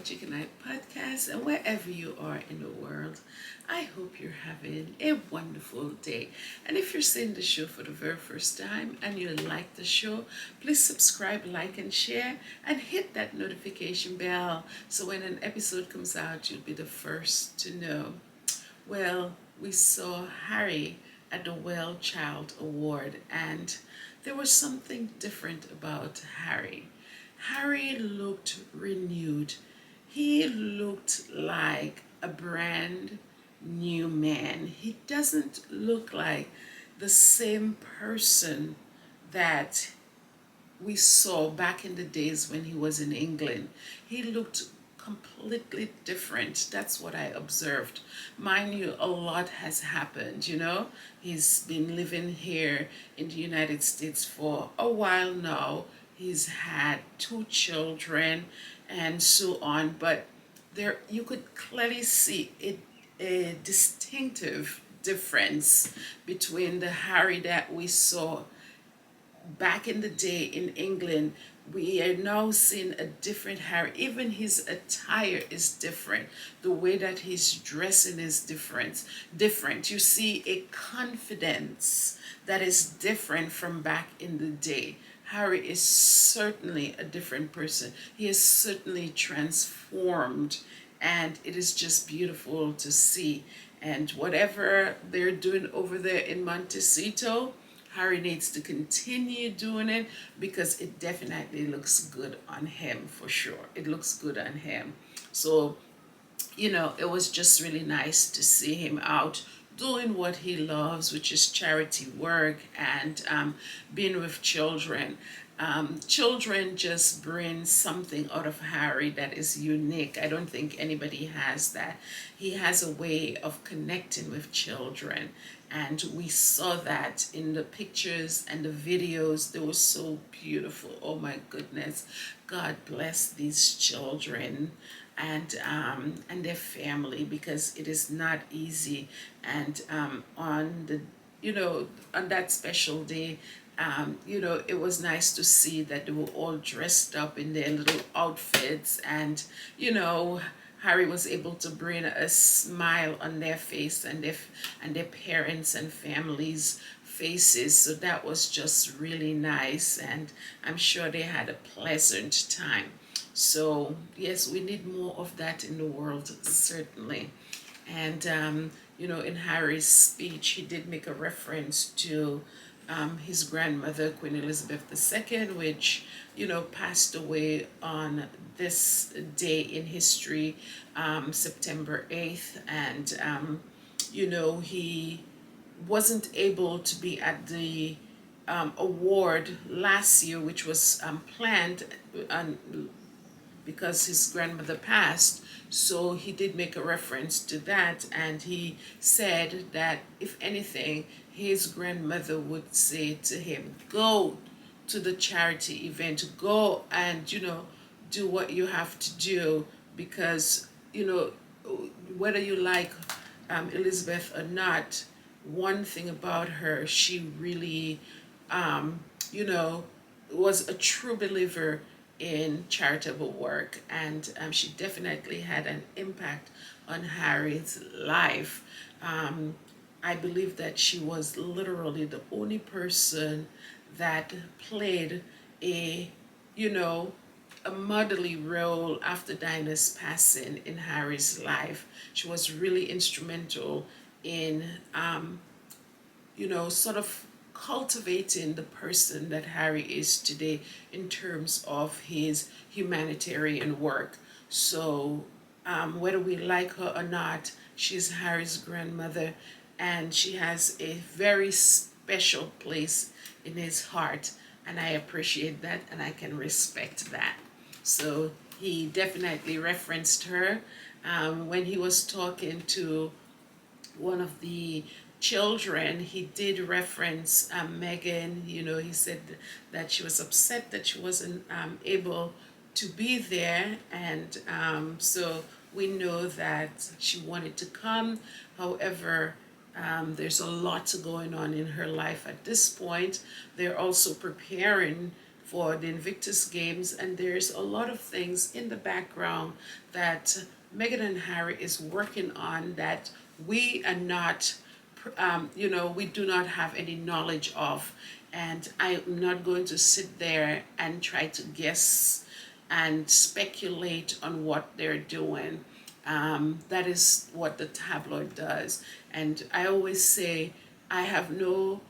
Chicken Night Podcast, and wherever you are in the world, I hope you're having a wonderful day. And if you're seeing the show for the very first time and you like the show, please subscribe, like, and share, and hit that notification bell so when an episode comes out, you'll be the first to know. Well, we saw Harry at the Well Child Award, and there was something different about Harry. Harry looked renewed. He looked like a brand new man. He doesn't look like the same person that we saw back in the days when he was in England. He looked completely different. That's what I observed. Mind you, a lot has happened, you know. He's been living here in the United States for a while now. He's had two children and so on, but there you could clearly see a distinctive difference between the Harry that we saw back in the day in England. We are now seeing a different Harry. Even his attire is different. The way that he's dressing is different. You see a confidence that is different from back in the day. Harry is certainly a different person. He is certainly transformed, and it is just beautiful to see. And whatever they're doing over there in Montecito, Harry needs to continue doing it because it definitely looks good on him for sure. It looks good on him. So, it was just really nice to see him out doing what he loves, which is charity work and being with children. Children just bring something out of Harry that is unique. I don't think anybody has that. He has a way of connecting with children, and we saw that in the pictures and the videos. They were so beautiful. Oh my goodness. God bless these children and their family, because it is not easy. And on the on that special day, it was nice to see that they were all dressed up in their little outfits, and Harry was able to bring a smile on their face and their parents and families' faces. So that was just really nice, and I'm sure they had a pleasant time. So yes, we need more of that in the world, certainly. And in Harry's speech, he did make a reference to his grandmother, Queen Elizabeth II, which passed away on this day in history, September 8th. And he wasn't able to be at the award last year, which was planned because his grandmother passed. So he did make a reference to that, and he said that if anything, his grandmother would say to him, go to the charity event, go and do what you have to do, because whether you like Elizabeth or not, one thing about her, she really was a true believer in charitable work, and she definitely had an impact on Harry's life. I believe that she was literally the only person that played a a motherly role after Dinah's passing in Harry's life. She was really instrumental in sort of cultivating the person that Harry is today in terms of his humanitarian work. So whether we like her or not, she's Harry's grandmother, and she has a very special place in his heart, and I appreciate that and I can respect that. So he definitely referenced her when he was talking to one of the children. He did reference Meghan. He said that she was upset that she wasn't able to be there, and so we know that she wanted to come. However, there's a lot going on in her life at this point. They're also preparing for the Invictus Games, and there's a lot of things in the background that Meghan and Harry is working on that we are not, we do not have any knowledge of. And I'm not going to sit there and try to guess and speculate on what they're doing. That is what the tabloid does. And I always say I have no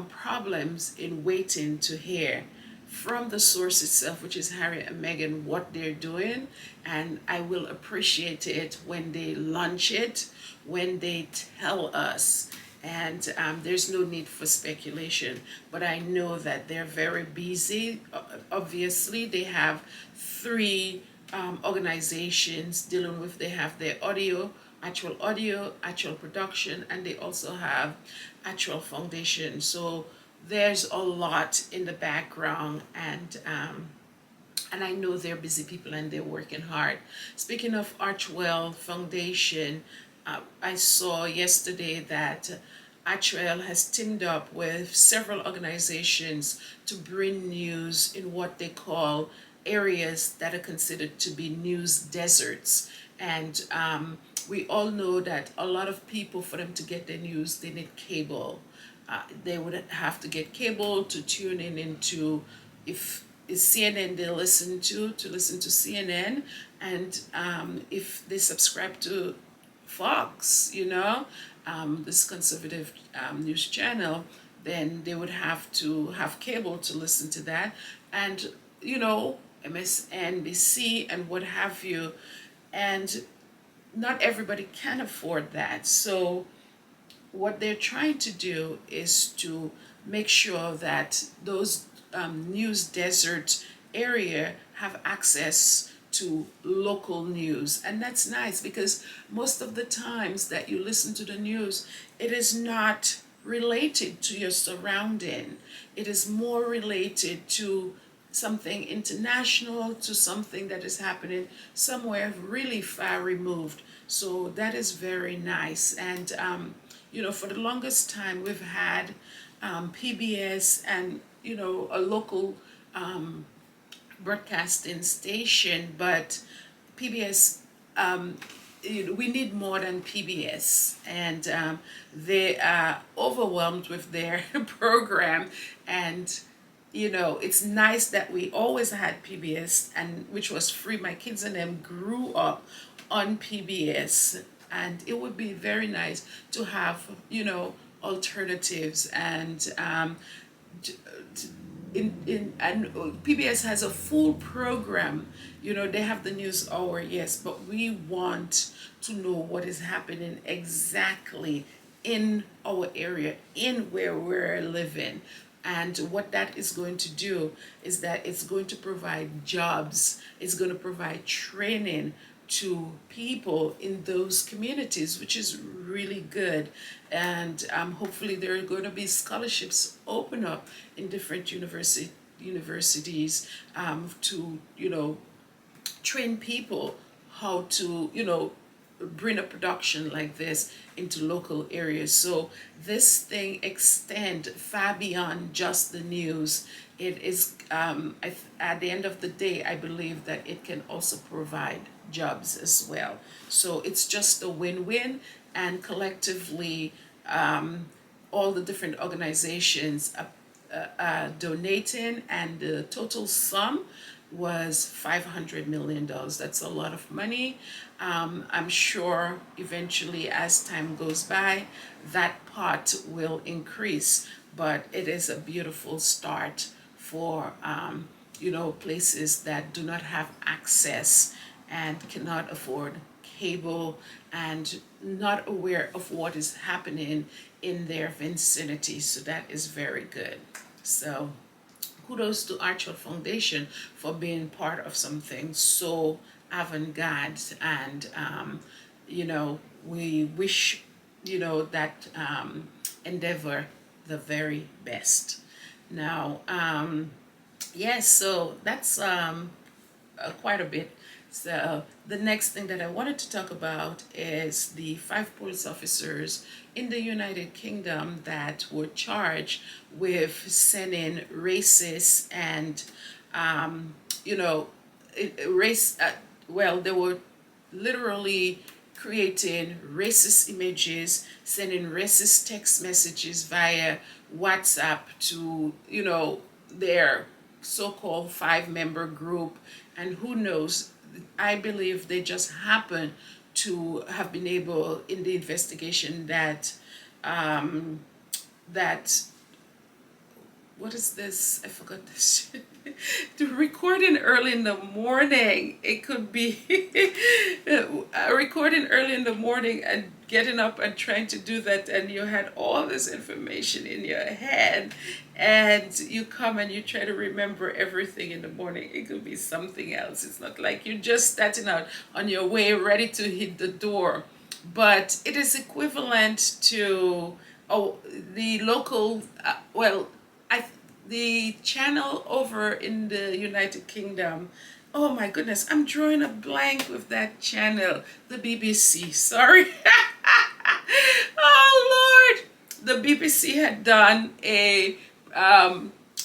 problems in waiting to hear from the source itself, which is Harry and Meghan, what they're doing. And I will appreciate it when they launch it, when they tell us. And there's no need for speculation. But I know that they're very busy. Obviously, they have three organizations dealing with, they have their audio, actual production, and they also have actual foundation. So there's a lot in the background, and I know they're busy people and they're working hard. Speaking of Archwell Foundation, I saw yesterday that Archwell has teamed up with several organizations to bring news in what they call areas that are considered to be news deserts. And we all know that a lot of people, for them to get their news, they need cable. They would have to get cable to tune in into, if it's CNN they listen to CNN, and if they subscribe to Fox, this conservative news channel, then they would have to have cable to listen to that, and MSNBC and what have you, and not everybody can afford that. So what they're trying to do is to make sure that those news desert area have access to local news. And that's nice, because most of the times that you listen to the news, it is not related to your surrounding. It is more related to something international, to something that is happening somewhere really far removed. So that is very nice. And for the longest time we've had PBS and a local broadcasting station, but PBS, we need more than PBS, and they are overwhelmed with their program. And it's nice that we always had PBS, and which was free. My kids and them grew up on PBS, and it would be very nice to have alternatives. And and PBS has a full program. They have the news hour, yes, but we want to know what is happening exactly in our area, in where we're living. And what that is going to do is that it's going to provide jobs, it's going to provide training to people in those communities, which is really good. And hopefully there are going to be scholarships open up in different universities to train people how to bring a production like this into local areas. So this thing extend far beyond just the news. It is at the end of the day, I believe that it can also provide jobs as well. So it's just a win-win, and collectively all the different organizations are donating, and the total sum was $500 million. That's a lot of money. I'm sure eventually, as time goes by, that pot will increase, but it is a beautiful start for places that do not have access and cannot afford cable and not aware of what is happening in their vicinity. So that is very good. So kudos to Archwell Foundation for being part of something so avant-garde, and we wish that endeavor the very best. Now yes, so that's quite a bit. So the next thing that I wanted to talk about is the 5 police officers in the United Kingdom that were charged with sending racist and, you know, race. Well, they were literally creating racist images, sending racist text messages via WhatsApp to, their so-called 5-member group. And who knows, I believe they just happen to have been able in the investigation that what is this? I forgot this. The recording early in the morning. It could be recording early in the morning and getting up and trying to do that, and you had all this information in your head, and you come and you try to remember everything in the morning. It could be something else. It's not like you're just starting out on your way ready to hit the door, but it is equivalent to the local I the channel over in the United Kingdom. Oh my goodness, I'm drawing a blank with that channel. The BBC. Sorry. Oh Lord. The BBC had done an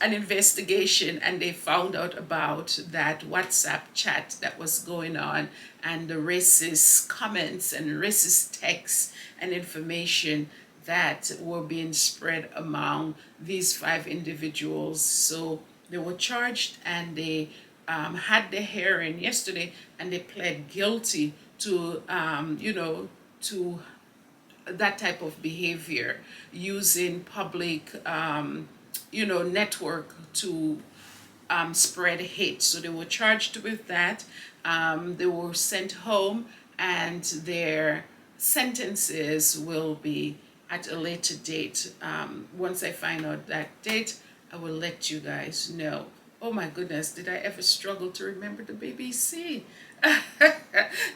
investigation, and they found out about that WhatsApp chat that was going on, and the racist comments and racist texts and information that were being spread among these 5 individuals. So they were charged, and they had their hearing yesterday, and they pled guilty to to that type of behavior, using public network to spread hate. So they were charged with that. They were sent home, and their sentences will be at a later date. Once I find out that date, I will let you guys know. Oh my goodness, did I ever struggle to remember the BBC?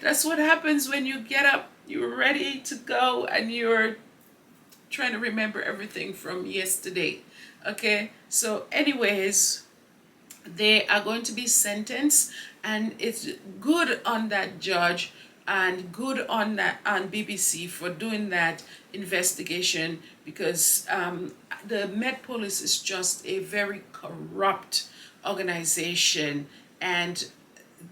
That's what happens when you get up, you're ready to go, and you're trying to remember everything from yesterday. Okay, so anyways, they are going to be sentenced, and it's good on that judge and good on that on BBC for doing that investigation, because the Met Police is just a very corrupt organization, and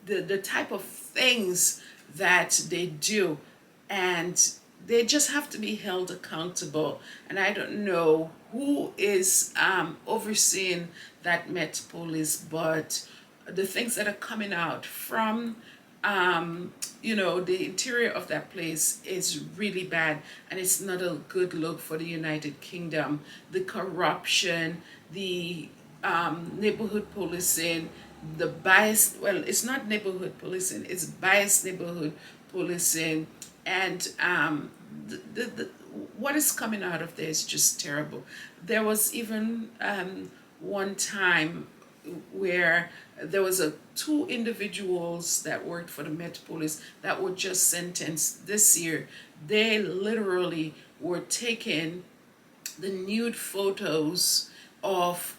the type of things that they do, and they just have to be held accountable. And I don't know who is overseeing that Met Police, but the things that are coming out from the interior of that place is really bad, and it's not a good look for the United Kingdom. The corruption, the neighborhood policing, the bias, well, it's not neighborhood policing, it's biased neighborhood policing, and the what is coming out of there is just terrible. There was even one time where there was 2 individuals that worked for the Met Police that were just sentenced this year. They literally were taking the nude photos of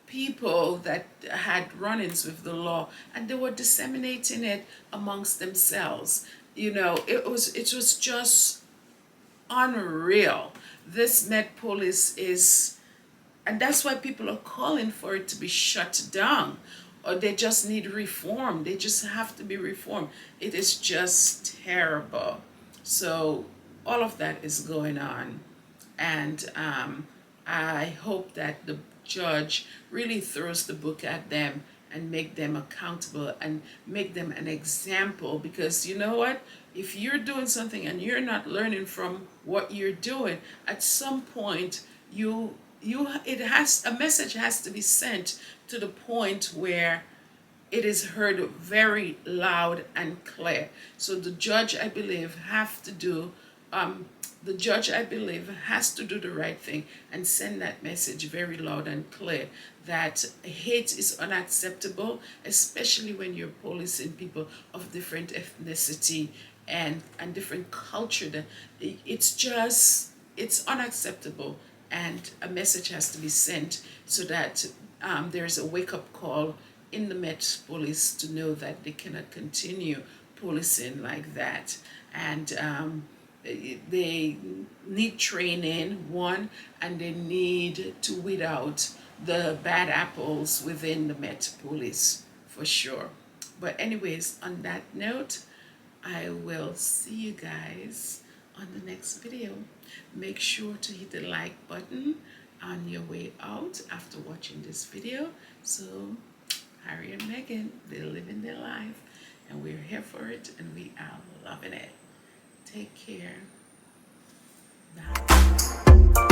people that had run-ins with the law, and they were disseminating it amongst themselves. It was just unreal. This Met Police is, and that's why people are calling for it to be shut down, or they just need reform. They just have to be reformed. It is just terrible. So all of that is going on, and I hope that the judge really throws the book at them and make them accountable and make them an example, because you know what, if you're doing something and you're not learning from what you're doing, at some point a message has to be sent to the point where it is heard very loud and clear. So the judge, I believe, has to do the right thing and send that message very loud and clear that hate is unacceptable, especially when you're policing people of different ethnicity and different culture. That it's unacceptable, and a message has to be sent so that there's a wake-up call in the Met Police to know that they cannot continue policing like that. And they need training, one, and they need to weed out the bad apples within the Met Police for sure. But anyways, on that note, I will see you guys on the next video. Make sure to hit the like button on your way out after watching this video. So Harry and Meghan, they're living their life and we're here for it and we are loving it. Take care. Bye.